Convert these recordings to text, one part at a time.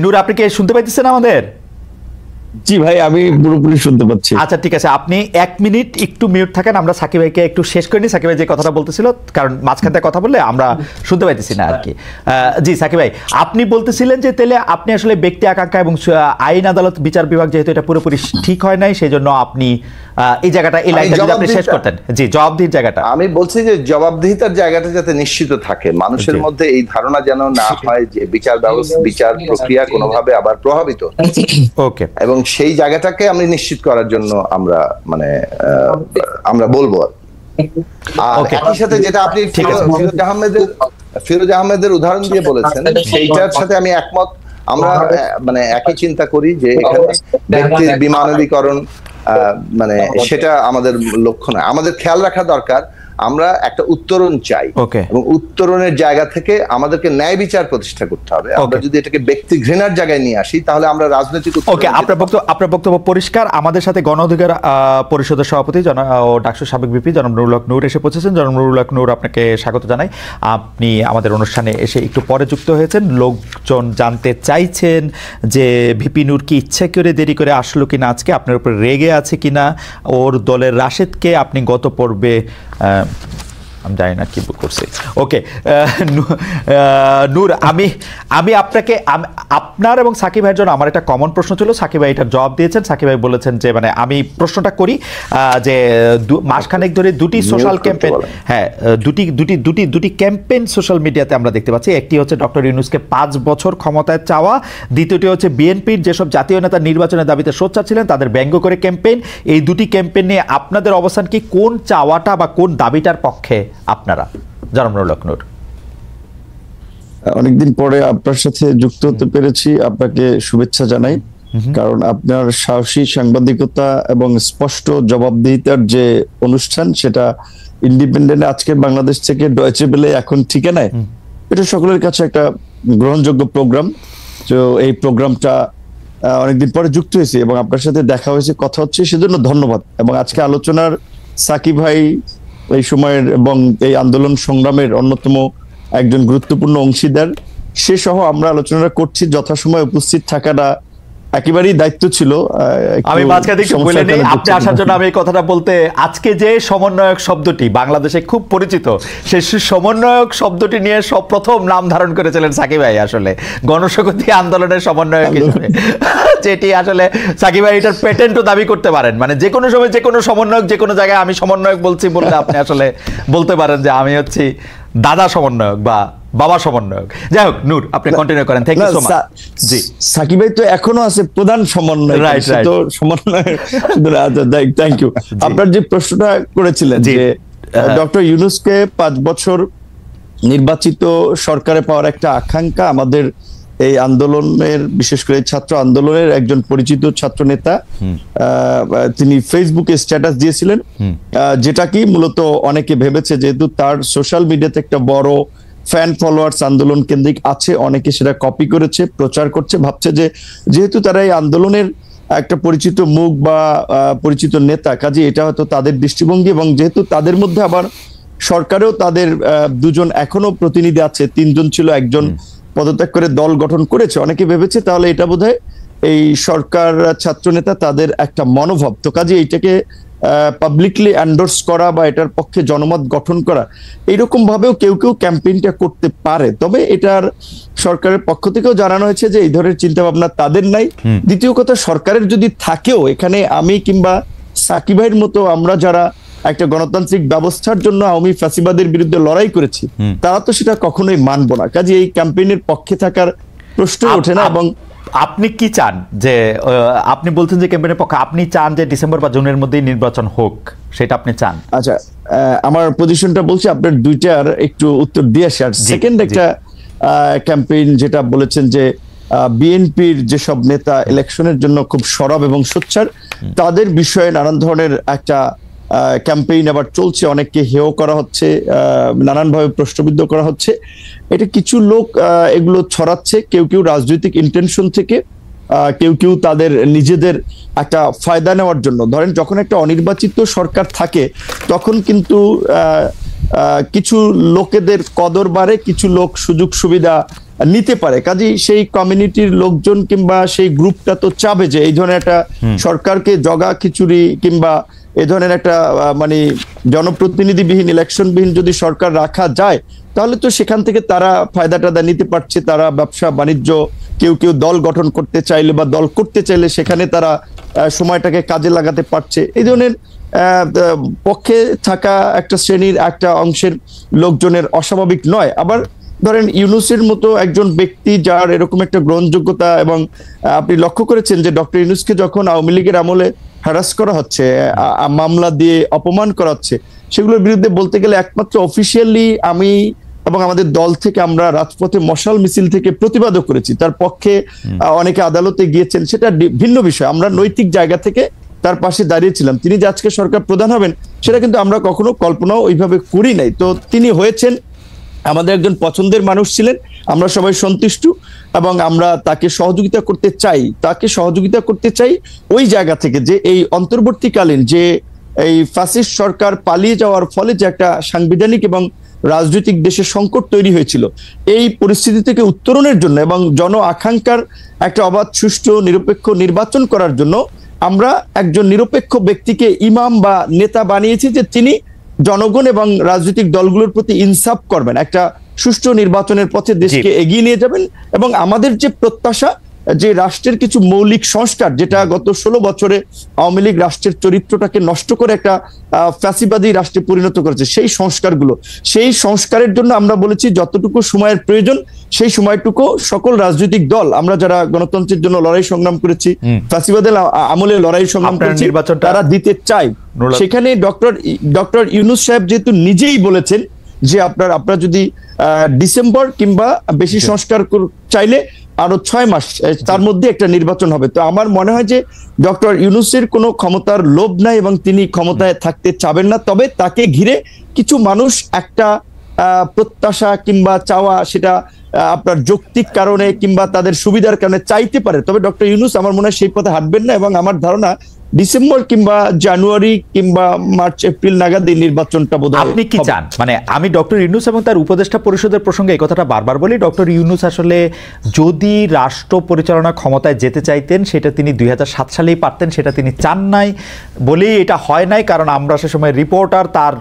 নূর, আপনি কি শুনতে পাইতেছেন আমাদের? জি ভাই, আমি পুরোপুরি শুনতে পাচ্ছি। আচ্ছা ঠিক আছে, আপনি 1 মিনিট একটু মিউট থাকেন, আমরা সাকিব ভাইকে একটু শেষ করে নিই। সাকিব ভাই যে কথাটা বলতেছিল, কারণ মাঝখান থেকে কথা বললে আমরা শুনতে পাইতেছি না আর কি। জি সাকিব ভাই, আপনি বলতেছিলেন যে তাহলে আপনি আসলে ব্যক্তি আকাঙ্ক্ষা এবং আইন আদালত বিচার বিভাগ যেহেতু এটা পুরোপুরি ঠিক হয় নাই, সেই জন্য আপনি এই জায়গাটা, এই লাইনটা যদি আপনি শেষ করতেন। জি, জবাবদিহির জায়গাটা আমি বলছি যে জবাবদিহিতার জায়গাটা যাতে নিশ্চিত থাকে, মানুষের মধ্যে এই ধারণা যেন না হয় যে বিচার ব্যবস্থা, বিচার প্রক্রিয়া কোনোভাবে আবার প্রভাবিত। ওকে, এবং সেই জায়গাটাকে আমি নিশ্চিত করার জন্য আমরা বলবো। আর একই সাথে যেটা আপনি ফিরোজ আহমেদের উদাহরণ দিয়ে বলেছেন, সেইটার সাথে আমি একমত। আমরা একই চিন্তা করি যে এখানে ব্যক্তির বিমানবীকরণ সেটা আমাদের লক্ষ্য নয়। আমাদের খেয়াল রাখা দরকার আমরা একটা উত্তরণ চাই, এবং উত্তরণের জায়গা থেকে আমাদেরকে ন্যায় বিচার প্রতিষ্ঠা করতে হবে। আমরা যদি এটাকে ব্যক্তি ঘৃণার জায়গায় নিয়ে আসি, তাহলে আমরা রাজনৈতিক আপনার বক্তব্য পরিষ্কার। আমাদের সাথে গণ অধিকার পরিষদের সভাপতি ও ডাকসুর সাবেক ভিপি জনাব নুরুল হক নূর এসে পৌঁছেছেন। জনাব নুরুল হক নূর, আপনাকে স্বাগত জানাই। আপনি আমাদের অনুষ্ঠানে এসে একটু পরে যুক্ত হয়েছেন। লোকজন জানতে চাইছেন যে ভিপি নূর কি ইচ্ছে করে দেরি করে আসলো কিনা, আজকে আপনার উপর রেগে আছে কিনা, ওর দলের রাশেদকে আপনি গত পর্বে আমি জানি না কি করছি। ওকে নূর, আমি আপনাকে, আপনার এবং সাকিব ভাইয়ের জন্য আমার একটা কমন প্রশ্ন ছিল। সাকিব ভাই এটার জবাব দিয়েছেন। সাকিব ভাই বলেছেন যে আমি প্রশ্নটা করি যে মাসখানেক ধরে দুটি সোশ্যাল ক্যাম্পেইন, হ্যাঁ দুটি ক্যাম্পেইন সোশ্যাল মিডিয়াতে আমরা দেখতে পাচ্ছি। একটি হচ্ছে ডক্টর ইউনূসকে 5 বছর ক্ষমতায় চাওয়া, দ্বিতীয়টি হচ্ছে বিএনপির যেসব জাতীয় নেতা নির্বাচনের দাবিতে সোচ্চার ছিলেন তাদের ব্যঙ্গ করে ক্যাম্পেইন। এই দুটি ক্যাম্পেইন নিয়ে আপনাদের অবস্থান কি? কোন চাওয়াটা বা কোন দাবিটার পক্ষে আপনারা? জনাব নুরুল হক নূর। অনেকদিন পরে আপনার সাথে যুক্ত হতে পেরেছি, আপনাকে শুভেচ্ছা জানাই। কারণ আপনার সাহসী সাংবাদিকতা এবং স্পষ্ট জবাবদিহিতার যে অনুষ্ঠান, সেটা ইন্ডিপেন্ডেন্ট আজকের বাংলাদেশ থেকে ডয়েচে ভেলে এখন ঠিকানায়, এটা সকলের কাছে একটা গ্রহণযোগ্য প্রোগ্রাম। তো এই প্রোগ্রামটা অনেকদিন পরে যুক্ত হয়েছে এবং আপনার সাথে দেখা হয়েছে, কথা হচ্ছে, সেজন্য ধন্যবাদ। এবং আজকে আলোচনার সাকিব ভাই এই সময়ের এবং এই আন্দোলন সংগ্রামের অন্যতম একজন গুরুত্বপূর্ণ অংশীদার, সে সহ আমরা আলোচনা করছি। যথাসময়ে উপস্থিত থাকাটা একেবারেই দায়িত্ব ছিল। আমি মাঝখানে একটু বলে নেই, আপনি আসার জন্য আমি এই কথাটা বলতে, আজকে যে সমন্বয়ক শব্দটি বাংলাদেশে খুব পরিচিত, সেই সমন্বয়ক শব্দটি নিয়ে প্রথম নাম ধারণ করেছিলেন সাকিব ভাই আসলে গণস্বগতি আন্দোলনের সমন্বয়ক হিসেবে, যেটি আসলে সাকিব ভাই এটার পেটেন্টও দাবি করতে পারেন। যে কোনো সময় যে কোনো সমন্বয়ক, যে কোনো জায়গায় আমি সমন্বয়ক বলছি বললে আপনি আসলে বলতে পারেন যে আমি হচ্ছি দাদা সমন্বয়ক বা বাবা সমন্বয়ক। যাই হোক নূর, আপনি কন্টিনিউ করেন। Thank you so much. জি, সাকিব ভাই তো এখনো আছে প্রধান সমন্বয়ক, তো সমন্বয়। Thank you. আপনার যে প্রশ্নটা করেছিলেন যে ডক্টর ইউনূসকে 5 বছর নির্বাচিত সরকারে পাওয়ার একটা আকাঙ্ক্ষা, আমাদের এই আন্দোলনের, বিশেষ করে ছাত্র আন্দোলনের একজন পরিচিত ছাত্র নেতা তিনি ফেসবুকে স্ট্যাটাস দিয়েছিলেন, যেটা কি মূলত অনেকে ভেবেছে যেহেতু তার সোশ্যাল মিডিয়াতে একটা বড় ফ্যান ফলোয়ার্স আন্দোলন কেন্দ্রিক আছে, অনেকে সেটা কপি করেছে, প্রচার করছে, ভাবছে যে যেহেতু তারা এই আন্দোলনের একটা পরিচিত মুখ বা পরিচিত নেতা, কাজে এটা হয়তো তাদের দৃষ্টিভঙ্গি। এবং যেহেতু তাদের মধ্যে আবার সরকারেও তাদের 2 জন এখনো প্রতিনিধি আছে, 3 জন ছিল, একজন পদত্যাগ করে দল গঠন করেছে, অনেকে ভেবেছে তাহলে এটা বোধহয় এই সরকার ছাত্র নেতা তাদের একটা মনোভাব। তো কাজে এইটাকে পাবলিকলি এন্ডোর্স করা বা এটার পক্ষে জনমত গঠন করা, এইরকম ভাবেও কেউ কেউ ক্যাম্পেইনটা করতে পারে। তবে এটার সরকারের পক্ষ থেকেও জানানো হয়েছে যে এই ধরনের চিন্তা ভাবনা তাদের নাই। দ্বিতীয় কথা, সরকারের যদি থাকেও, এখানে আমি কিংবা সাকিব ভাইয়ের মতো আমরা যারা একটা গণতান্ত্রিক ব্যবস্থার জন্য আওয়ামী ফ্যাসিবাদের বিরুদ্ধে লড়াই করেছি, তারা তো সেটা কখনোই মানবো না। কাজে এই ক্যাম্পেইনের পক্ষে থাকার প্রশ্ন ওঠে না। এবং আপনি কি চান যে, আপনি বলছেন যে ক্যাম্পেইনের পক্ষে, আপনি চান যে ডিসেম্বর বা জুনের মধ্যেই নির্বাচন হোক, সেটা আপনি চান? আচ্ছা, আমার পজিশনটা বলছি, আপনার দুইটার একটু উত্তর দিয়ে আসি। আর সেকেন্ড একটা ক্যাম্পেইন যেটা বলেছেন যে বিএনপির যেসব নেতা ইলেকশনের জন্য খুব সরব এবং সোচ্চার, তাদের বিষয়ে নানান ধরনের একটা ক্যাম্পেইন আবার চলছে, অনেককে হেয় করা হচ্ছে, নানানভাবে প্রশ্নবিদ্ধ করা হচ্ছে। এটা কিছু লোক এগুলো ছড়াচ্ছে, কেউ কেউ রাজনৈতিক ইন্টেনশন থেকে, কেউ কেউ তাদের নিজেদের একটা ফায়দা নেওয়ার জন্য। ধরেন যখন একটা অনির্বাচিত সরকার থাকে তখন কিন্তু কিছু লোকেদের কদর বাড়ে, কিছু লোক সুযোগ সুবিধা নিতে পারে। কাজেই সেই কমিউনিটির লোকজন কিংবা সেই গ্রুপটা তো চাবে যে এই ধরনের একটা সরকারকে জগা খিচুড়ি কিংবা এই ধরনের একটা মানে জনপ্রতিনিধিবিহীন ইলেকশনবিহীন যদি সরকার রাখা যায় তাহলে তো সেখান থেকে তারা ফায়দাটা নিতে পারছে। তারা ব্যবসা বাণিজ্য, কেউ কেউ দল গঠন করতে চাইলে বা দল করতে চাইলে সেখানে তারা সময়টাকে কাজে লাগাতে পারছে। এই ধরনের পক্ষে থাকা একটা শ্রেণীর একটা অংশের লোকজনের অস্বাভাবিক নয়। আবার ধরেন ইউনূসের মতো একজন ব্যক্তি যার এরকম একটা গ্রহণযোগ্যতা, এবং আপনি লক্ষ্য করেছেন যে ডক্টর ইউনূসকে যখন আওয়ামী লীগের আমলে হ্যারাস করা হচ্ছে, মামলা দিয়ে অপমান করা হচ্ছে, সেগুলোর বিরুদ্ধে বলতে গেলে একমাত্র অফিসিয়ালি আমি এবং আমাদের দল থেকে আমরা রাজপথে মশাল মিছিল থেকে প্রতিবাদও করেছি। তার পক্ষে অনেকে আদালতে গিয়েছেন, সেটা ভিন্ন বিষয়। আমরা নৈতিক জায়গা থেকে তার পাশে দাঁড়িয়েছিলাম। তিনি যে আজকে সরকার প্রধান হবেন সেটা কিন্তু আমরা কখনো কল্পনাও ওইভাবে করি নাই। তো তিনি হয়েছেন, আমাদের একজন পছন্দের মানুষ ছিলেন, আমরা সবাই সন্তুষ্ট এবং আমরা তাকে সহযোগিতা করতে চাই ওই জায়গা থেকে যে এই অন্তর্বর্তীকালীন যে এই ফ্যাসিস্ট সরকার পালিয়ে যাওয়ার ফলে যে একটা সাংবিধানিক এবং রাজনৈতিক দেশের সংকট তৈরি হয়েছিল, এই পরিস্থিতি থেকে উত্তরণের জন্য এবং জন আকাঙ্ক্ষার একটা অবাধ, সুষ্ঠু, নিরপেক্ষ নির্বাচন করার জন্য আমরা একজন নিরপেক্ষ ব্যক্তিকে ইমাম বা নেতা বানিয়েছি যে তিনি জনগণ এবং রাজনৈতিক দলগুলোর প্রতি ইনসাফ করবেন, একটা সুষ্ঠু নির্বাচনের পথে দেশকে এগিয়ে নিয়ে যাবেন। এবং আমাদের যে প্রত্যাশা যে রাষ্ট্রের কিছু মৌলিক সংস্কার, যেটা গত 16 বছরে আওয়ামী লীগ রাষ্ট্রের চরিত্রটাকে নষ্ট করে একটা ফ্যাসিবাদী রাষ্ট্রে পরিণত করেছে, সেই সংস্কারের জন্য আমরা বলেছি যতটুকু সময়ের প্রয়োজন সেই সময়টুকু সকল রাজনৈতিক দল, আমরা যারা গণতন্ত্রের জন্য লড়াই সংগ্রাম করেছি, ফ্যাসিবাদের আমলে লড়াই সংগ্রাম করেছি, তারা দিতে চাই। সেখানে ডক্টর ইউনূস সাহেব যেহেতু নিজেই বলেছেন যে আপনারা যদি ডিসেম্বর কিংবা বেশি সংস্কার চাইলে আরো 6 মাস তার মধ্যে একটা নির্বাচন হবে। তো আমার মনে হয় যে ডক্টর ইউনূসের কোনো ক্ষমতার লোভ নাই এবং তিনি ক্ষমতায় থাকতে চাবেন না। তবে তাকে ঘিরে কিছু মানুষ একটা প্রত্যাশা কিংবা চাওয়া, সেটা আপনার যৌক্তিক কারণে কিংবা তাদের সুবিধার কারণে চাইতে পারে। তবে ডক্টর ইউনূস আমার মনে হয় সেই পথে হাঁটবেন না, এবং আমার ধারণা ডিসেম্বর কিংবা জানুয়ারি কিংবা মার্চ এপ্রিল নাগাদ এই নির্বাচনটা বোধহয়। আপনি কি চান? মানে আমি ডক্টর ইউনূস এবং তার উপদেষ্টা পরিষদের প্রসঙ্গে এই কথাটা বারবার বলি, ডক্টর ইউনূস আসলে যদি রাষ্ট্র পরিচালনা ক্ষমতায় যেতে চাইতেন সেটা তিনি 2007 সালেই পারতেন, সেটা তিনি চান নাই বলেই এটা হয় নাই। কারণ আমরা সে সময় রিপোর্টার তার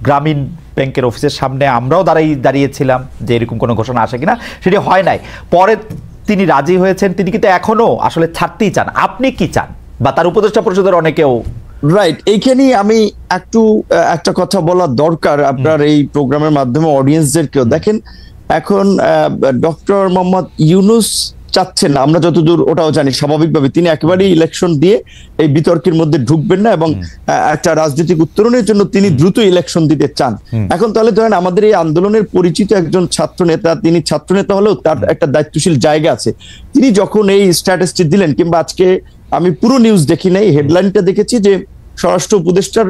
গ্রামীণ ব্যাংকের অফিসের সামনে আমরাও দাঁড়িয়েছিলাম যে এরকম কোনো ঘোষণা আসে কিনা, সেটি হয় নাই। পরে তিনি রাজি হয়েছেন, তিনি কিন্তু এখনো আসলে ছাড়তেই চান। আপনি কি চান? বা তার উপদেষ্টা পরিষদের অনেকেও। রাইট, এইখানেই আমি একটা কথা বলা দরকার আপনার এই প্রোগ্রামের মাধ্যমে অডিয়েন্সদেরকেও। দেখেন, এখন ডক্টর মোহাম্মদ ইউনূস চাচ্ছেন না, আমরা যতদূর ওটাও জানি, স্বাভাবিকভাবে তিনি একেবারেই ইলেকশন দিয়ে এই বিতর্কের মধ্যে ঢুকবেন না এবং একটা রাজনৈতিক উত্তরণের জন্য তিনি দ্রুত ইলেকশন দিতে চান। এখন তাহলে ধরেন আমাদের এই আন্দোলনের পরিচিত একজন ছাত্র নেতা, তিনি ছাত্র নেতা হলেও তার একটা দায়িত্বশীল জায়গা আছে। তিনি যখন এই স্ট্যাটিস্টিক দিলেন, কিংবা আজকে আমি পুরো নিউজ দেখি নাই, হেডলাইনটা দেখেছি যে স্বরাষ্ট্র উপদেষ্টার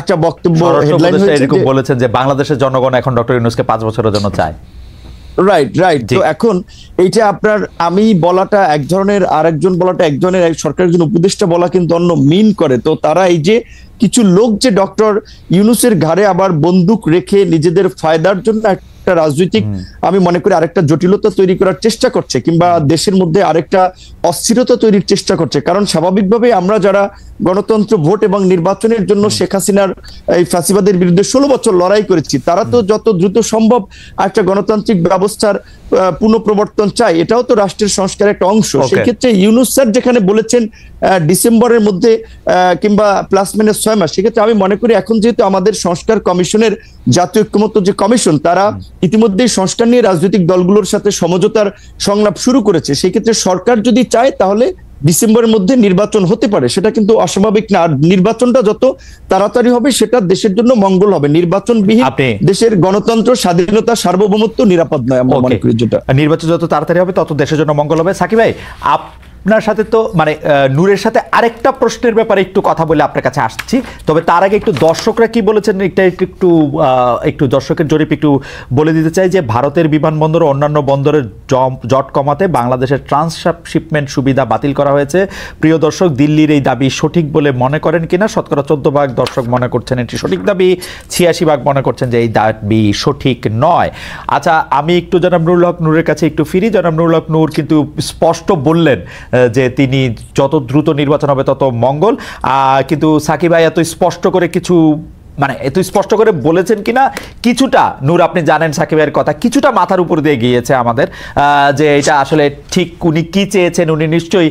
একটা বক্তব্য হেডলাইন এরকম বলেছেন যে বাংলাদেশের জনগণ এখন ডক্টর ইউনূসকে 5 বছরের জন্য চায়। রাইট। তো এখন এইটা আপনার আমি বলাটা এক ধরনের, আরেকজন বলাটা এক ধরনের, সরকারের একজন উপদেষ্টা বলা কিন্তু অন্য মিন করে। তো তারা এই যে কিছু লোক যে ডক্টর ইউনূসের ঘাড়ে আবার বন্দুক রেখে নিজেদের ফায়দার জন্য একটা রাজনৈতিক, আমি মনে করি আরেকটা জটিলতা তৈরি করার চেষ্টা করছে, কিংবা দেশের মধ্যে আরেকটা অস্থিরতা তৈরির চেষ্টা করছে। কারণ স্বাভাবিকভাবে আমরা যারা গণতন্ত্র, ভোট এবং নির্বাচনের জন্য শেখ হাসিনার এই ফ্যাসিবাদের বিরুদ্ধে 16 বছর লড়াই করেছি, তারা তো যত দ্রুত সম্ভব একটা গণতান্ত্রিক ব্যবস্থার পুনঃপ্রবর্তন চাই। এটাও তো রাষ্ট্রের সংস্কারের একটা অংশ। সেক্ষেত্রে ইউনূস স্যার যেখানে বলেছেন ডিসেম্বরের মধ্যে কিংবা প্লাস মাইনাস 6 মাস, সেক্ষেত্রে আমি মনে করি এখন যেহেতু আমাদের সংস্কার কমিশনের জাতীয় ঐক্যমত্য যে কমিশন, তারা ইতিমধ্যেই সংস্কার নিয়ে রাজনৈতিক দলগুলোর সাথে সমঝোতার সংলাপ শুরু করেছে। সেক্ষেত্রে সরকার যদি চায় তাহলে ডিসেম্বরের মধ্যে নির্বাচন হতে পারে, সেটা কিন্তু অস্বাভাবিক না। আর নির্বাচনটা যত তাড়াতাড়ি হবে সেটা দেশের জন্য মঙ্গল হবে। নির্বাচনবিহীন দেশের গণতন্ত্র, স্বাধীনতা, সার্বভৌমত্ব নিরাপদ নয়, আমরা মনে করি। যেটা নির্বাচন যত তাড়াতাড়ি হবে তত দেশের জন্য মঙ্গল হবে। সাকিব ভাই, আপনার সাথে তো মানে নূরের সাথে আরেকটা প্রশ্নের ব্যাপারে একটু কথা বলে আপনার কাছে আসছি, তবে তার আগে একটু দর্শকরা কি বলেছেন এটা একটু দর্শকের জরিপ একটু বলে দিতে চাই যে ভারতের বিমানবন্দর ও অন্যান্য বন্দরের জট কমাতে বাংলাদেশের ট্রান্সশিপমেন্ট সুবিধা বাতিল করা হয়েছে। প্রিয় দর্শক, দিল্লির এই দাবি সঠিক বলে মনে করেন কিনা? শতকরা 14% দর্শক মনে করছেন এটি সঠিক দাবি, 86% মনে করছেন যে এই দাবি সঠিক নয়। আচ্ছা, আমি একটু জনাব নুরুল হক নূরের কাছে একটু ফিরি। জনাব নুরুল হক নূর কিন্তু স্পষ্ট বললেন যে তিনি যত দ্রুত নির্বাচন হবে তত মঙ্গল, কিন্তু সাকিব ভাই এত স্পষ্ট করে কিছু মানে এত স্পষ্ট করে বলেছেন কিনা কিছুটা, নূর আপনি জানেন সাকিব ভাইয়ের কথা কিছুটা মাথার উপর দিয়ে গিয়েছে আমাদের, যে এটা আসলে ঠিক উনি কি চেয়েছেন উনি নিশ্চয়ই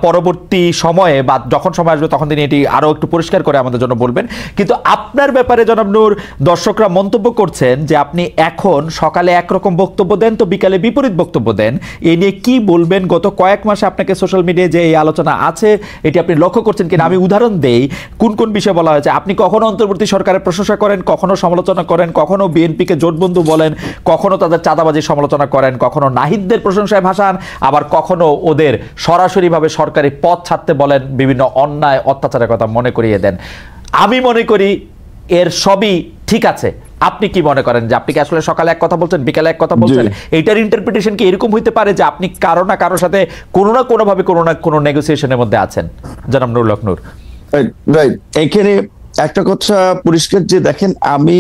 পরবর্তী সময়ে বা যখন সময় আসবে তখন তিনি এটি আরও একটু পরিষ্কার করে আমাদের জন্য বলবেন। কিন্তু আপনার ব্যাপারে জনাব নূর দর্শকরা মন্তব্য করছেন যে আপনি এখন সকালে একরকম বক্তব্য দেন তো বিকালে বিপরীত বক্তব্য দেন, এ নিয়ে কি বলবেন? গত কয়েক মাসে আপনাকে সোশ্যাল মিডিয়ায় যে এই আলোচনা আছে এটি আপনি লক্ষ্য করছেন কিনা? আমি উদাহরণ দেই কোন কোন বিষয়ে বলা হয়েছে। আপনি কখনো অন্তর্বর্তী সরকারের প্রশংসা করেন, কখনো সমালোচনা করেন, কখনো বিএনপিকে জোটবন্ধু বলেন, কখনো তাদের চাঁদাবাজির সমালোচনা করেন, কখনো নাহিদদের প্রশংসায় ভাসান, আবার কখনো ওদের সরাসরিভাবে সরকারি পদ ছাড়তে বলেন, বিভিন্ন অন্যায় অত্যাচারের কথা মনে করিয়ে দেন। আমি মনে করি এর সবই ঠিক আছে। আপনি কি মনে করেন যে আপনি কি আসলে সকালে এক কথা বলছেন বিকালে এক কথা বলছেন? এইটার ইন্টারপ্রিটেশন কি এরকম হইতে পারে যে আপনি কারো না কারোর সাথে কোনো না কোনোভাবে কোনো না কোনো নেগোসিয়েশনের মধ্যে আছেন? জনাব নুরুল হক নূর। রাইট, এখানে একটা কথা পরিষ্কার যে দেখেন, আমি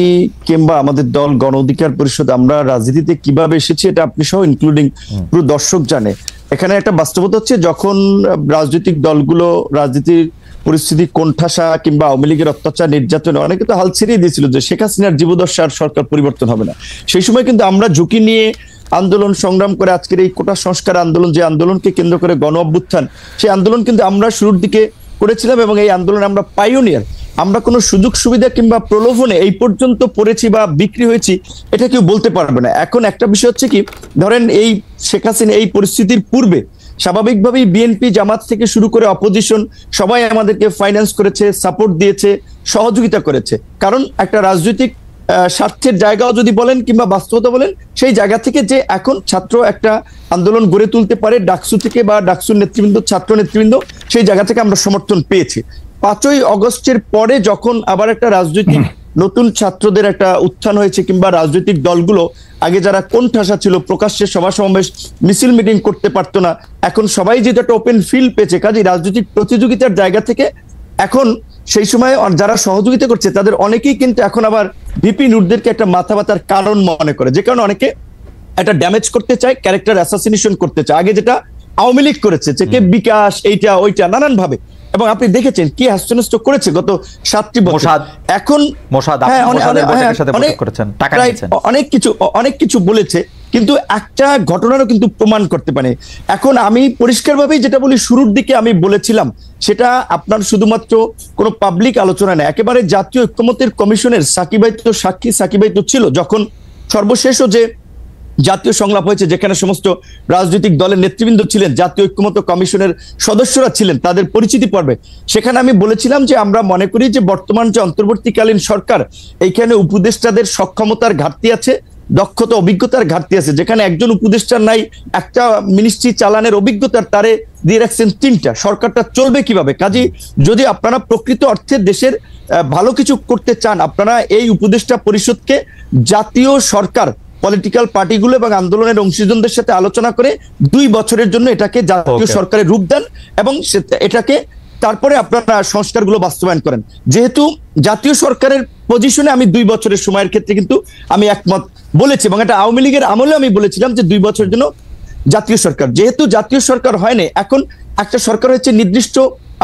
কিংবা আমাদের দল গণ অধিকার পরিষদ আমরা রাজনীতিতে কিভাবে এসেছি এটা আপনি সহ ইনক্লুডিং পুরো দর্শক জানে। এখানে একটা বাস্তবতা হচ্ছে যখন রাজনৈতিক দলগুলো রাজনীতির পরিস্থিতি কোণঠাসা কিংবা আওয়ামী লীগের অত্যাচার নির্যাতনে অনেকে তো হাল ছেড়েই দিয়েছিল যে শেখ হাসিনার জীবদশার সরকার পরিবর্তন হবে না, সেই সময় কিন্তু আমরা ঝুঁকি নিয়ে আন্দোলন সংগ্রাম করে আজকের এই কোটা সংস্কার আন্দোলন, যে আন্দোলনকে কেন্দ্র করে গণ অভ্যুত্থান, সেই আন্দোলন কিন্তু আমরা শুরুর দিকে করেছিলাম এবং এই আন্দোলনে আমরা পাইওনিয়ার। আমরা কোনো সুযোগ সুবিধা কিংবা প্রলোভনে এই পর্যন্ত পড়েছি বা বিক্রি হয়েছি এটা কেউ বলতে পারবে না। এখন একটা বিষয় হচ্ছে কি, ধরেন এই শেখ হাসিনা এই পরিস্থিতির পূর্বে স্বাভাবিকভাবেই বিএনপি জামাত থেকে শুরু করে অপোজিশন সবাই আমাদেরকে ফাইন্যান্স করেছে, সাপোর্ট দিয়েছে, সহযোগিতা করেছে। কারণ একটা রাজনৈতিক স্বার্থের জায়গাও যদি বলেন কিংবা বাস্তবতা বলেন, সেই জায়গা থেকে যে এখন ছাত্র একটা আন্দোলন গড়ে তুলতে পারে ডাকসু থেকে বা ডাকসুর নেতৃবৃন্দ, ছাত্র নেতৃবৃন্দ, সেই জায়গা থেকে আমরা সমর্থন পেয়েছি। 5ই অগস্টের পরে যখন আবার একটা রাজনৈতিক নতুন ছাত্রদের একটা উত্থান হয়েছে কিংবা রাজনৈতিক দলগুলো আগে যারা কোণঠাসা ছিল, প্রকাশ্যে সভা সমাবেশ মিছিল মিটিং করতে পারতো না, এখন সবাই যেটা একটা ওপেন ফিল্ড পেয়েছে, কাজে রাজনৈতিক প্রতিযোগিতার জায়গা থেকে এখন সেই সময় যারা সহযোগিতা করছে তাদের অনেকেই কিন্তু এখন আবার ভিপি নূরদেরকে একটা মাথা ব্যথার কারণ মনে করে, যে কারণে অনেকে একটা ড্যামেজ করতে চায়, ক্যারেক্টার অ্যাসাসিনেশন করতে চায়। আগে যেটা আওয়ামী লীগ করেছে যে কে বিকাশ এইটা ওইটা নানান ভাবে, এবং আপনি দেখেছেন কি হাস্যনষ্ট করেছে গত 7টি বছর। এখন অনেক কিছু বলেছে, কিন্তু একটা ঘটনারও কিন্তু প্রমাণ করতে পারে। এখন আমি পরিষ্কারভাবেই যেটা বলি, শুরুর দিকে আমি বলেছিলাম সেটা আপনার শুধুমাত্র কোনো পাবলিক আলোচনা নেই, একেবারে জাতীয় ঐক্যমত্যের কমিশনের সাকিব ভাই তো সাক্ষী, সাকিব ভাই তো ছিল যখন সর্বশেষও যে জাতীয় সংলাপ হয়েছে যেখানে সমস্ত রাজনৈতিক দলের নেতৃবৃন্দ ছিলেন, জাতীয় ঐক্যমত্য কমিশনের সদস্যরা ছিলেন, তাদের পরিচিতি পর্বে সেখানে আমি বলেছিলাম যে আমরা মনে করি যে বর্তমান যে অন্তর্বর্তীকালীন সরকার, এইখানে উপদেষ্টাদের সক্ষমতার ঘাটতি আছে, দক্ষতা অভিজ্ঞতার ঘাটতি আছে। যেখানে একজন উপদেষ্টার নাই একটা মিনিস্ট্রি চালানোর অভিজ্ঞতার, তারে দিয়ে রাখছেন 3টা, সরকারটা চলবে কিভাবে? কাজে যদি আপনারা প্রকৃত অর্থে দেশের ভালো কিছু করতে চান, আপনারা এই উপদেষ্টা পরিষদকে জাতীয় সরকার, পলিটিক্যাল পার্টিগুলো এবং আন্দোলনের অংশীজনদের সাথে আলোচনা করে 2 বছরের জন্য এটাকে জাতীয় সরকারের রূপ দেন এবং এটাকে তারপরে আপনারা সংস্কারগুলো বাস্তবায়ন করেন। যেহেতু জাতীয় সরকারের পজিশনে আমি 2 বছরের সময়ের ক্ষেত্রে কিন্তু আমি একমত বলেছি, এবং এটা আওয়ামী লীগের আমলে আমি বলেছিলাম যে 2 বছরের জন্য জাতীয় সরকার। যেহেতু জাতীয় সরকার হয়নি, এখন একটা সরকার হচ্ছে নির্দিষ্ট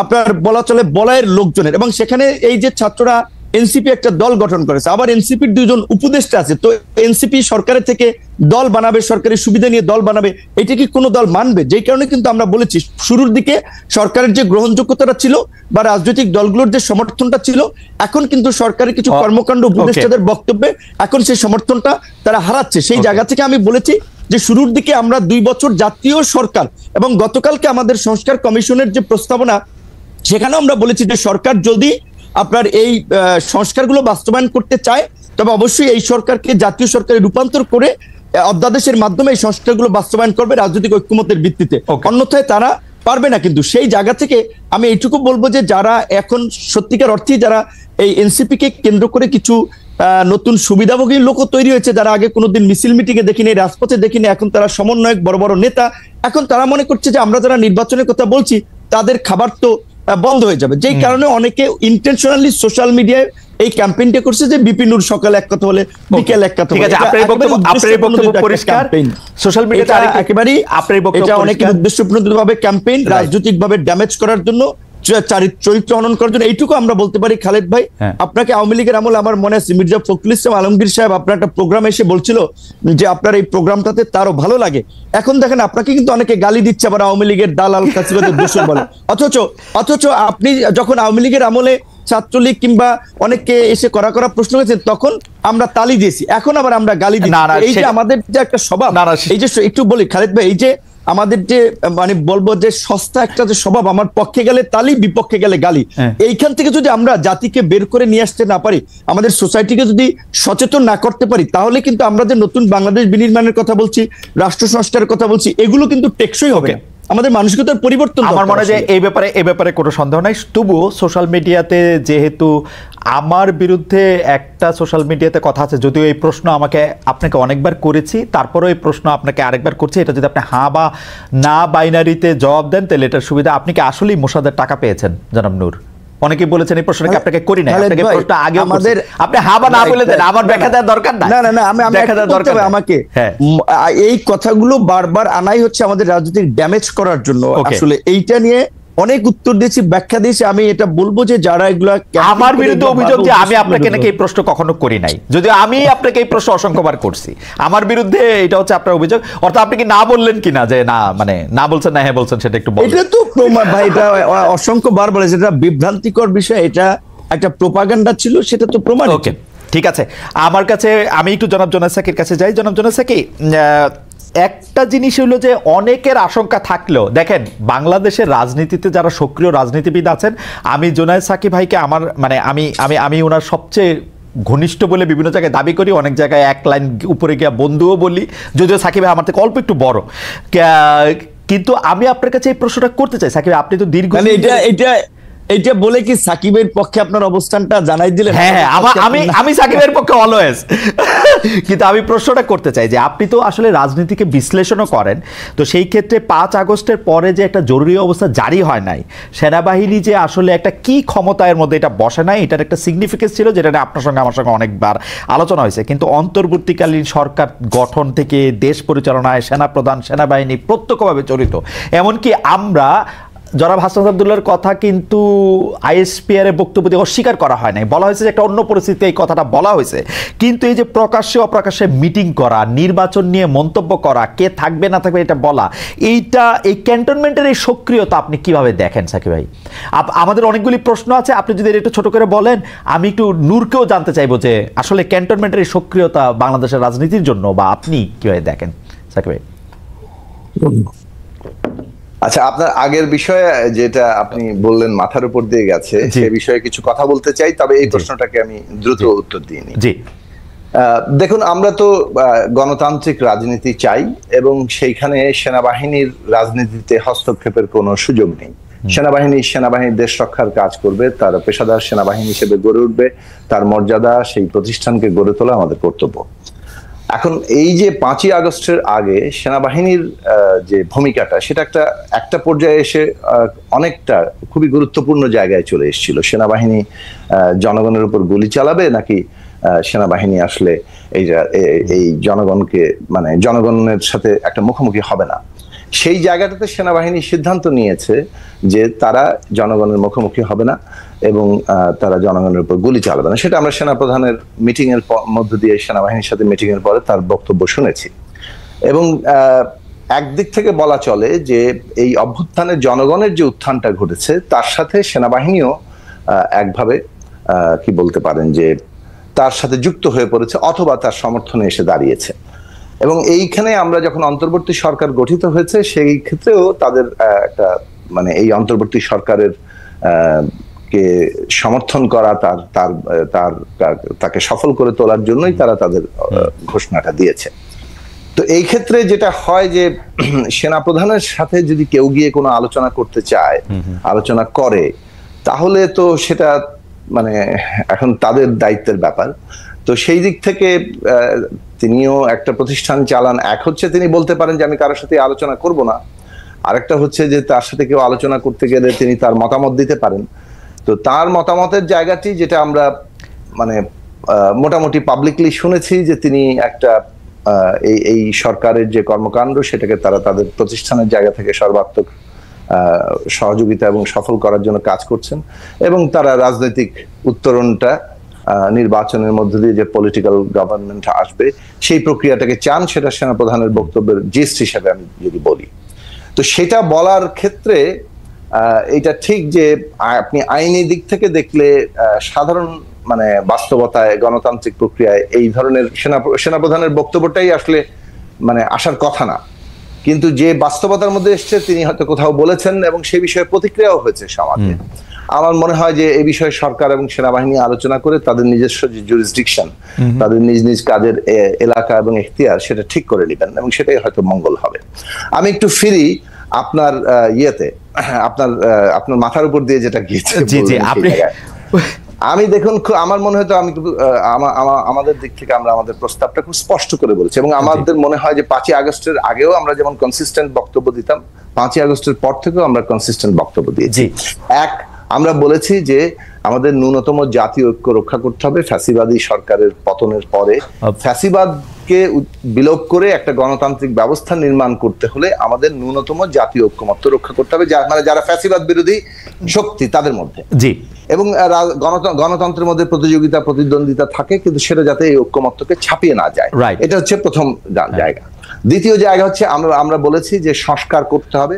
আপনার বলা চলে বলয়ের লোকজনের, এবং সেখানে এই যে ছাত্ররা এনসিপি একটা দল গঠন করেছে, আবার এনসিপির 2 জন উপদেষ্টা আছে, তো এনসিপি সরকারের থেকে দল বানাবে, সরকারি সুবিধা নিয়ে দল বানাবে, এটা কি কোনো দল মানবে? যেই কারণে কিন্তু আমরা বলেছি শুরুর দিকে সরকারের যে গ্রহণযোগ্যতাটা ছিল বা রাজনৈতিক দলগুলোর যে সমর্থনটা ছিল, এখন কিন্তু সরকারের কিছু কর্মকাণ্ড উপদেষ্টাদের বক্তব্যে এখন সেই সমর্থনটা তারা হারাচ্ছে। সেই জায়গা থেকে আমি বলেছি যে শুরুর দিকে আমরা 2 বছর জাতীয় সরকার, এবং গতকালকে আমাদের সংস্কার কমিশনের যে প্রস্তাবনা সেখানে আমরা বলেছি যে সরকার যদি আপনার এই সংস্কারগুলো বাস্তবায়ন করতে চায় তবে অবশ্যই এই সরকারকে জাতীয় সরকারে রূপান্তর করে অধ্যাদেশের মাধ্যমে এই সংস্কারগুলো বাস্তবায়ন করবে রাজনৈতিক ঐক্যমত্যের ভিত্তিতে। অন্যথায় তারা পারবে না। কিন্তু সেই জায়গা থেকে আমি এইটুকু বলবো যে যারা এখন সত্যিকার অর্থেই যারা এই এনসিপি কে কেন্দ্র করে কিছু নতুন সুবিধাভোগী লোকও তৈরি হয়েছে, যারা আগে কোনোদিন মিছিল মিটিংয়ে দেখিনি, রাজপথে দেখিনি, এখন তারা সমন্বয়ক, বড় বড় নেতা, এখন তারা মনে করছে যে আমরা যারা নির্বাচনের কথা বলছি তাদের খাবার তো বন্ধ হয়ে যাবে। যেই কারণে অনেকে ইন্টেনশনালি সোশ্যাল মিডিয়ায় এই ক্যাম্পেইনটা করছে যে বিপিনুর সকালে এক কথা বলে বিকেল এক কথা। ঠিক আছে, আপনার বক্তব্য পরিষ্কার। সোশ্যাল মিডিয়াতে একেবারেই আপনার বক্তব্য, এটা অনেক উদ্দেশ্যপ্রণোদিতভাবে ক্যাম্পেইন, রাজনৈতিকভাবে ড্যামেজ করার জন্য, চরিত্র হনন করার জন্য। এইটুকু আমরা বলতে পারি। খালেদ ভাই, আপনাকে আওয়ামী লীগের আমলে আমার মনে আছে মির্জা ফখরুল ইসলাম আলমগীর সাহেব আপনার একটা প্রোগ্রামে এসে বলছিল যে আপনার এই প্রোগ্রামটাতে তারও ভালো লাগে। এখন দেখেন আপনাকে কিন্তু অনেকে গালি দিচ্ছে, আবার আওয়ামী লীগের দালাল ফ্যাসিবাদের দোষর বলে। অথচ আপনি যখন আওয়ামী লীগের আমলে ছাত্রলীগ কিংবা অনেককে এসে করা প্রশ্ন করেছেন, তখন আমরা তালি দিয়েছি, এখন আবার আমরা গালি দিচ্ছি। এই যে আমাদের যে একটা স্বভাব, এই যে একটু বলি খালেদ ভাই, এই যে আমাদের যে মানে বলবো যে সস্তা একটা যে স্বভাব, আমার পক্ষে গেলে তালি, বিপক্ষে গেলে গালি, এইখান থেকে যদি আমরা জাতিকে বের করে নিয়ে আসতে না পারি, আমাদের সোসাইটিকে যদি সচেতন না করতে পারি, তাহলে কিন্তু আমরা যে নতুন বাংলাদেশ বিনির্মাণের কথা বলছি, রাষ্ট্র সংস্কারের কথা বলছি, এগুলো কিন্তু টেকসই হবে না। আমাদের মানসিকতার পরিবর্তন। আমার মনে হয় যে এই ব্যাপারে কোনো সন্দেহ নাই। তবুও সোশ্যাল মিডিয়াতে যেহেতু আমার বিরুদ্ধে একটা সোশ্যাল মিডিয়াতে কথা আছে, যদিও এই প্রশ্ন আপনাকে অনেকবার করেছি, তারপরেও এই প্রশ্ন আপনাকে আরেকবার করছি, এটা যদি আপনি হ্যাঁ বা না বাইনারিতে জবাব দেন তাহলে এটার সুবিধা। আপনি কি আসলেই মোসাদ্দের টাকা পেয়েছেন জনাব নূর? অনেকে বলেছেন এই প্রশ্নটা কি আপনাকে করি না, আপনাকে প্রশ্নটা আগে আমাদের, আপনি হ্যাঁ বা না বলে দেন, আমার ব্যাখ্যা দেওয়ার দরকার নাই। না আমি ব্যাখ্যা দেওয়ার দরকার আমাকে। এই কথাগুলো বারবার আনাই হচ্ছে আমাদের রাজনৈতিক ড্যামেজ করার জন্য। আসলে এইটা নিয়ে অনেক উত্তর দিয়েছি, ব্যাখ্যা দিয়েছি। আমি এটা বলবো যে যারা এগুলা আমার বিরুদ্ধে অভিযোগ যে আমি আপনাকে নাকি এই প্রশ্ন কখনো করি নাই, যদিও আমি আপনাকে এই প্রশ্ন অসংখ্যবার করছি। আমার বিরুদ্ধে এটা হচ্ছে আপনার অভিযোগ। অর্থাৎ আপনি কি না বললেন কিনা যে না, মানে না বলছেন না হ্যাঁ বলছেন, সেটা একটু বলুন। এটা তো প্রমাণ ভাই, এটা অসংখ্যবার বলেছে, এটা বিভ্রান্তিকর বিষয়, এটা একটা প্রোপাগান্ডা ছিল, সেটা তো প্রমাণ। ওকে, ঠিক আছে। আমার কাছে আমি একটু জনাব জোনায়েদ সাকির কাছে যাই। জনাব জোনায়েদ সাকি, একটা জিনিস হলো যে অনেকের আশঙ্কা থাকলেও দেখেন বাংলাদেশের রাজনীতিতে যারা সক্রিয় রাজনীতিবিদ আছেন, আমি জোনায়েদ সাকি ভাইকে আমার মানে আমি ওনার সবচেয়ে ঘনিষ্ঠ বলে বিভিন্ন জায়গায় দাবি করি, অনেক জায়গায় এক লাইন উপরে গিয়ে বন্ধুও বলি, যদিও সাকিব ভাই আমার থেকে অল্প একটু বড়। কিন্তু আমি আপনার কাছে এই প্রশ্নটা করতে চাই সাকিব, আপনি তো দীর্ঘ এইটা বলে কি সাকিবের পক্ষে আপনার অবস্থানটা জানাই দিলেন? হ্যাঁ, আমি সাকিবের পক্ষে অলওয়েজ। কিন্তু আমি প্রশ্নটা করতে চাই যে আপনি তো আসলে রাজনীতিকে বিশ্লেষণও করেন, তো সেই ক্ষেত্রে 5 আগস্টের পরে যে একটা জরুরি অবস্থা জারি হয় নাই, সেনাবাহিনী যে আসলে একটা কি ক্ষমতার মধ্যে এটা বসে নাই, এটার একটা সিগনিফিকেন্স ছিল, যেটা আপনার সঙ্গে আমার সঙ্গে অনেকবার আলোচনা হয়েছে। কিন্তু অন্তর্বর্তীকালীন সরকার গঠন থেকে দেশ পরিচালনায় সেনাপ্রধান, সেনাবাহিনী প্রত্যক্ষভাবে জড়িত। এমনকি আমরা জনাব হাসনাত আব্দুল্লাহর কথা কিন্তু আইএসপিআর এর বক্তব্য দিয়ে অস্বীকার করা হয় নাই, বলা হয়েছে যে একটা অন্য পরিস্থিতিতে এই কথাটা বলা হয়েছে। কিন্তু এই যে প্রকাশ্যে অপ্রকাশ্যে মিটিং করা, নির্বাচন নিয়ে মন্তব্য করা, কে থাকবে না থাকবে এটা বলা, এই ক্যান্টনমেন্টের এই সক্রিয়তা আপনি কিভাবে দেখেন সাকিব ভাই? আমাদের অনেকগুলি প্রশ্ন আছে, আপনি যদি একটু ছোট করে বলেন, আমি একটু নূরকেও জানতে চাইবো যে আসলে ক্যান্টনমেন্টের এই সক্রিয়তা বাংলাদেশের রাজনীতির জন্য বা আপনি কিভাবে দেখেন সাকিব ভাই? আচ্ছা, আপনার আগের বিষয়ে যেটা আপনি বললেন মাথার উপর দিয়ে গেছে, সে বিষয়ে কিছু কথা বলতে চাই, তবে এই প্রশ্নটাকে আমি দ্রুত উত্তর দিয়ে নিই। দেখুন, আমরা তো গণতান্ত্রিক রাজনীতি চাই এবং সেইখানে সেনাবাহিনীর রাজনীতিতে হস্তক্ষেপের কোনো সুযোগ নেই। সেনাবাহিনী দেশ রক্ষার কাজ করবে, তার পেশাদার সেনাবাহিনী হিসেবে গড়ে উঠবে, তার মর্যাদা, সেই প্রতিষ্ঠানকে গড়ে তোলা আমাদের কর্তব্য। এখন এই যে 5ই আগস্টের আগে সেনাবাহিনীর যে ভূমিকাটা, সেটা একটা পর্যায়ে এসে অনেকটা খুবই গুরুত্বপূর্ণ জায়গায় চলে এসেছিল। সেনাবাহিনী জনগণের উপর গুলি চালাবে নাকি সেনাবাহিনী আসলে এই জনগণকে মানে জনগণের সাথে একটা মুখোমুখি হবে না, সেই জায়গাটাতে সেনাবাহিনী সিদ্ধান্ত নিয়েছে যে তারা জনগণের মুখোমুখি হবে না এবং তারা জনগণের উপর গুলি চালাবে না। সেটা আমরা সেনাপ্রধানের মিটিং এর মধ্য দিয়ে সেনাবাহিনীর সাথে মিটিং এর পরে তার বক্তব্য শুনেছি। এবং একদিক থেকে বলা চলে যে এই অভ্যুত্থানের জনগণের যে উত্থানটা ঘটেছে তার সাথে সেনাবাহিনীও একভাবে কি বলতে পারেন যে তার সাথে যুক্ত হয়ে পড়েছে অথবা তার সমর্থনে এসে দাঁড়িয়েছে। এবং এইখানে আমরা যখন অন্তর্বর্তী সরকার গঠিত হয়েছে সেই ক্ষেত্রেও তাদের একটা মানে এই অন্তর্বর্তী সরকারের কে সমর্থন করা, তাকে সফল করে তোলার জন্যই তারা তাদের ঘোষণাটা দিয়েছে। তো এই ক্ষেত্রে যেটা হয় যে সেনাপ্রধানের সাথে যদি কেউ গিয়ে কোনো আলোচনা করতে চায়, আলোচনা করে, তাহলে তো সেটা মানে এখন তাদের দায়িত্বের ব্যাপার। তো সেই দিক থেকে তিনিও একটা প্রতিষ্ঠান চালান। এক হচ্ছে তিনি বলতে পারেন যে আমি কারোর সাথে আলোচনা করব না, আরেকটা হচ্ছে যে তার সাথে কেউ আলোচনা করতে গেলে তিনি তার মতামত দিতে পারেন। তো তার মতামতের জায়গাটি যেটা আমরা মানে মোটামুটি পাবলিকলি শুনেছি যে তিনি একটা এই সরকারের যে কর্মকাণ্ড সেটাকে তারা তাদের প্রতিষ্ঠানের জায়গা থেকে সর্বাত্মক সহযোগিতা এবং সফল করার জন্য কাজ করছেন, এবং তারা রাজনৈতিক উত্তরণটা নির্বাচনের মধ্য দিয়ে যে পলিটিক্যাল গভর্নমেন্ট আসবে সেই প্রক্রিয়াটাকে চান। সেটা সেনাপ্রধানের বক্তব্যের জিস্ট হিসেবে আমি যদি বলি, তো সেটা বলার ক্ষেত্রে এটা ঠিক যে আপনি আইনি দিক থেকে দেখলে সাধারণ মানে বাস্তবতায় গণতান্ত্রিক প্রক্রিয়ায় এই ধরনের সেনাপ্রধানের বক্তব্যটাই আসলে মানে আসার কথা না, কিন্তু যে বাস্তবতার মধ্যে এসছে তিনি হয়তো কোথাও বলেছেন এবং সেই বিষয়ে প্রতিক্রিয়াও হয়েছে সমাজে। আমার মনে হয় যে এই বিষয়ে সরকার এবং সেনাবাহিনী আলোচনা করে তাদের নিজস্ব যে জুরিসডিকশন, তাদের নিজ নিজ কাজের এলাকা এবং এখতিয়ার সেটা ঠিক করে নেবেন, এবং সেটাই হয়তো মঙ্গল হবে। আমি একটু ফিরি আপনার ইয়েতে, আপনার মাথার উপর দিয়ে যেটা গিয়েছে। আমি দেখুন, আমার মনে হয় তো আমি আমাদের দিক থেকে আমরা আমাদের প্রস্তাবটা খুব স্পষ্ট করে বলেছি, এবং আমাদের মনে হয় যে 5ই আগস্টের আগেও আমরা যেমন কনসিস্টেন্ট বক্তব্য দিতাম, 5ই আগস্টের পর থেকেও আমরা কনসিস্টেন্ট বক্তব্য দিয়েছি। আমরা বলেছি যে আমাদের ন্যূনতম জাতীয় ঐক্য রক্ষা করতে হবে। ফ্যাসিবাদী সরকারের পতনের পরে ফ্যাসিবাদকে বিলোপ করে একটা গণতান্ত্রিক ব্যবস্থা নির্মাণ করতে হলে আমাদের ন্যূনতম জাতীয় ঐক্যমত্য রক্ষা করতে হবে, মানে যারা ফ্যাসিবাদ বিরোধী শক্তি তাদের মধ্যে। জি। এবং গণতন্ত্রের মধ্যে প্রতিযোগিতা প্রতিদ্বন্দ্বিতা থাকে, কিন্তু সেটা যাতে এই ঐক্যমত্যকে ছাপিয়ে না যায়, এটা হচ্ছে প্রথম জায়গা। দ্বিতীয় জায়গা হচ্ছে আমরা বলেছি যে সংস্কার করতে হবে,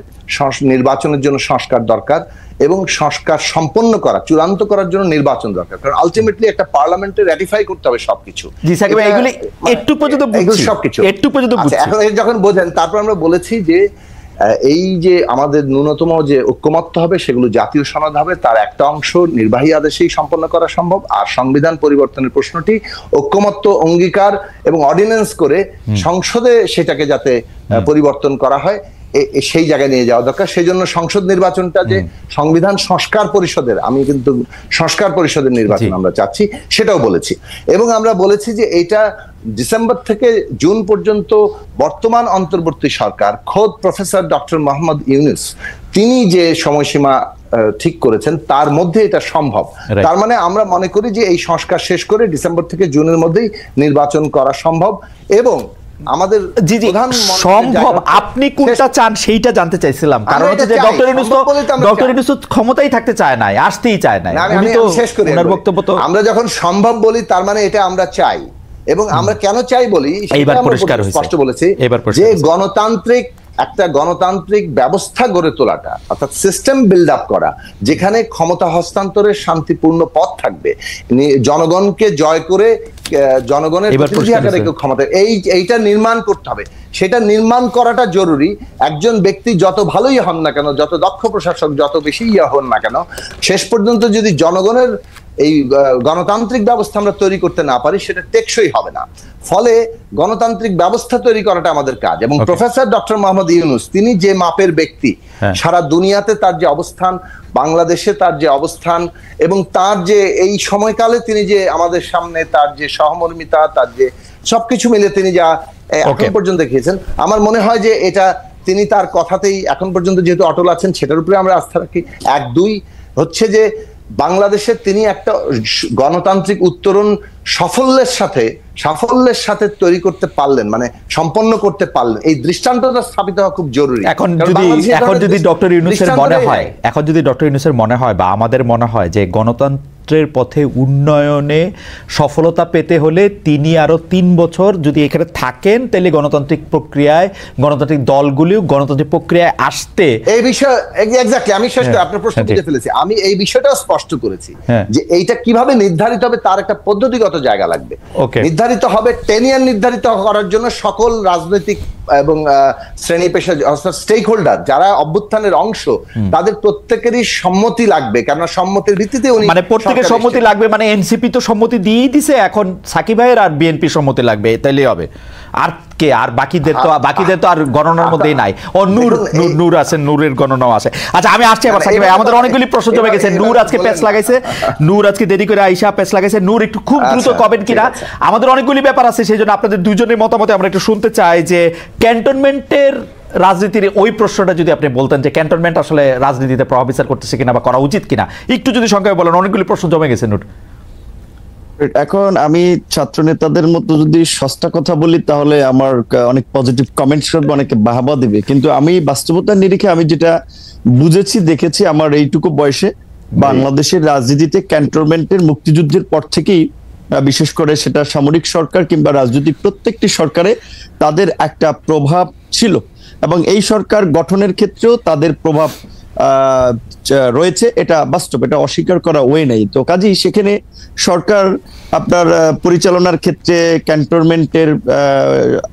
নির্বাচনের জন্য সংস্কার দরকার, এবং সংস্কার সম্পন্ন করা, চূড়ান্ত করার জন্য নির্বাচন দরকার, কারণ আলটিমেটলি একটা পার্লামেন্টে রাটিফাই করতে হবে সবকিছু। এখন যখন বোঝেন, তারপর আমরা বলেছি যে এই যে আমাদের ন্যূনতম যে ঐক্যমত্য হবে সেগুলো জাতীয় সনদ হবে, তার একটা অংশ নির্বাহী আদেশেই সম্পন্ন করা সম্ভব, আর সংবিধান পরিবর্তনের প্রশ্নটি ঐক্যমত্য অঙ্গীকার এবং অর্ডিন্যান্স করে সংসদে সেটাকে যাতে পরিবর্তন করা হয় সেই জায়গায় নিয়ে যাওয়া দরকার। সেই জন্য সংসদ নির্বাচনটা যে সংবিধান সংস্কার পরিষদের, আমি কিন্তু সংস্কার পরিষদের নির্বাচন আমরা চাচ্ছি, সেটাও বলেছি। এবং আমরা বলেছি যে এটা ডিসেম্বর থেকে জুন পর্যন্ত বর্তমান অন্তর্বর্তী সরকার খোদ প্রফেসর ডক্টর মোহাম্মদ ইউনূস তিনি যে সময়সীমা ঠিক করেছেন তার মধ্যে এটা সম্ভব। তার মানে আমরা মনে করি যে এই সংস্কার শেষ করে ডিসেম্বর থেকে জুনের মধ্যেই নির্বাচন করা সম্ভব, এবং আমাদের সম্ভব। আপনি কোনটা চান সেইটা জানতে চাইছিলাম, কারণ হচ্ছে যে ডক্টর ইউনূস ক্ষমতাই থাকতে চায় না, আসতেই চায় না। আমরা যখন সম্ভব বলি তার মানে এটা আমরা চাই, এবং আমরা কেন চাই বলি স্পষ্ট বলেছি যে একটা গণতান্ত্রিক ব্যবস্থা গড়ে তোলাটা, অর্থাৎ সিস্টেম বিল্ড আপ করা, যেখানে ক্ষমতা হস্তান্তরের শান্তিপূর্ণ পথ থাকবে, জনগণকে জয় করে জনগণের প্রতিনিধি আকারে ক্ষমতা, এইটা নির্মাণ করতে হবে। সেটা নির্মাণ করাটা জরুরি। একজন ব্যক্তি যত ভালোই হন না কেন, যত দক্ষ প্রশাসক, যত বেশি হন না কেন, শেষ পর্যন্ত যদি জনগণের এই গণতান্ত্রিক ব্যবস্থা আমরা তৈরি করতে না পারি, সেটা টেকসই হবে না। ফলে গণতান্ত্রিক ব্যবস্থা তৈরি করাটা আমাদের কাজ। এবং প্রফেসর ডক্টর মোহাম্মদ ইউনূস তিনি যে মাপের ব্যক্তি, সারা দুনিয়াতে তার যে অবস্থান, বাংলাদেশে তার যে অবস্থান, এবং তার যে এই সময়কালে তিনি যে আমাদের সামনে তার যে সহমর্মিতা, তার যে সবকিছু মিলে তিনি যা এখন পর্যন্ত দেখিয়েছেন, আমার মনে হয় যে এটা তিনি তার কথাতেই এখন পর্যন্ত যেহেতু অটল আছেন, সেটার উপরে আমরা আস্থা রাখি। 1-2 হচ্ছে যে বাংলাদেশে তিনি একটা গণতান্ত্রিক উত্তরণ সাফল্যের সাথে তৈরি করতে পারলেন, মানে সম্পন্ন করতে পারলেন, এই দৃষ্টান্তটা স্থাপিত হওয়া খুব জরুরি। এখন যদি ডক্টর ইউনূসের মনে হয় বা আমাদের মনে হয় যে গণতন্ত্রের পথে উন্নয়নে সফলতা পেতে হলে তিনি আরো 3 বছর যদি এখানে থাকেন, তাহলে গণতান্ত্রিক প্রক্রিয়ায় গণতান্ত্রিক দলগুলিও গণতান্ত্রিক প্রক্রিয়ায় আসতে, এই বিষয় এক্স্যাক্টলি আমি শেষ করে আপনার প্রশ্ন বুঝে ফেলেছি। আমি এই বিষয়টা স্পষ্ট করেছি যে এইটা কিভাবে নির্ধারিত হবে তার একটা পদ্ধতিগত জায়গা লাগবে। নির্ধারিত হবে, টেনিয়ার নির্ধারিত করার জন্য সকল রাজনৈতিক এবং শ্রেণী পেশা স্টেক হোল্ডার যারা অভ্যুত্থানের অংশ, তাদের প্রত্যেকেরই সম্মতি লাগবে, কারণ সম্মতির ভিত্তিতে উনি, মানে প্রত্যেকের সম্মতি লাগবে, মানে এনসিপি তো সম্মতি দিয়েই দিছে, এখন সাকিব ভাইয়ের আর বিএনপি সম্মতি লাগবে, তাইলেই হবে। আর কে, আর বাকিদের তো আর গণনার মধ্যেই নাই। ও নূর আছে, নূরের গণনাও আছে। আচ্ছা আমি আসছি এবার সাকিব ভাই, আমাদের অনেকগুলি প্রশ্ন জমে গেছে। নূর আজকে প্যাচ লাগাইছে, নূর আজকে দেরি করে আইসা প্যাচ লাগাইছে। নূর একটু খুব দ্রুত কবেন কিনা, আমাদের অনেকগুলি ব্যাপার আছে, সেই জন্য আপনাদের দুজনের মতামত আমরা একটু শুনতে চাই যে ক্যান্টনমেন্টের রাজনীতির ওই প্রশ্নটা যদি আপনি বলতেন যে ক্যান্টনমেন্ট আসলে রাজনীতিতে প্রভাব বিস্তার করতেছে কিনা বা করা উচিত কিনা, একটু যদি সংক্ষেপে বলেন। অনেকগুলি প্রশ্ন জমে গেছে নূর। এখন আমি ছাত্র নেতাদের মতো যদি সস্তা কথা বলি তাহলে আমার অনেক পজিটিভ কমেন্টস করবে, অনেকে বাহবা দিবে, কিন্তু আমি বাস্তবতার নিরিখে আমি যেটা বুঝেছি দেখেছি আমার এইটুকু বয়সে, বাংলাদেশের রাজনীতিতে ক্যান্টনমেন্টের মুক্তিযুদ্ধের পর থেকেই বিশেষ করে সেটা সামরিক সরকার কিংবা রাজনৈতিক প্রত্যেকটি সরকারে তাদের একটা প্রভাব ছিল, এবং এই সরকার গঠনের ক্ষেত্রেও তাদের প্রভাব রয়েছে, এটা বাস্তব, এটা অস্বীকার করা ওয়ে নাই। তো কাজেই সেখানে সরকার আপনার পরিচালনার ক্ষেত্রে ক্যান্টনমেন্টের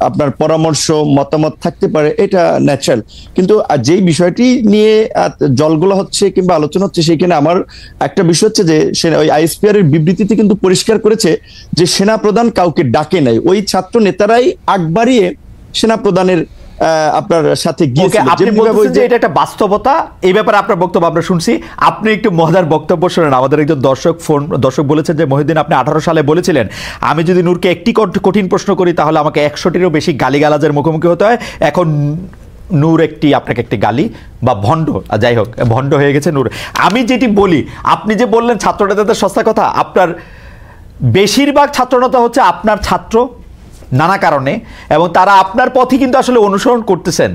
আপনার পরামর্শ মতামত থাকতে পারে, এটা ন্যাচারাল। কিন্তু যেই বিষয়টি নিয়ে জলগুলো হচ্ছে কিংবা আলোচনা হচ্ছে, সেখানে আমার একটা বিষয় হচ্ছে যে ওই আইএসপিআর এর বিবৃতিতে কিন্তু পরিষ্কার করেছে যে সেনা প্রধান কাউকে ডাকে নাই, ওই ছাত্র নেতারাই আগ বাড়িয়ে সেনা প্রধানের আপনার সাথে আপনি বলছেন যে এটা একটা বাস্তবতা। এই ব্যাপারে আপনার বক্তব্য আমরা শুনছি, আপনি একটু মজার বক্তব্য শুনেন। আমাদের একজন দর্শক বলেছেন যে মহিউদ্দিন, আপনি 18 সালে বলেছিলেন আমি যদি নূরকে একটি কঠিন প্রশ্ন করি তাহলে আমাকে 100টিরও বেশি গালিগালাজের মুখোমুখি হতে হয়। এখন নূর আপনাকে একটি গালি বা ভণ্ড, যাই হোক ভণ্ড হয়ে গেছে নূর। আমি যেটি বলি, আপনি যে বললেন ছাত্র নেতাদের সস্তা কথা, আপনার বেশিরভাগ ছাত্রনেতা হচ্ছে আপনার ছাত্র নানা কারণে, এবং তারা আপনার পথই কিন্তু আসলে অনুসরণ করতেছেন।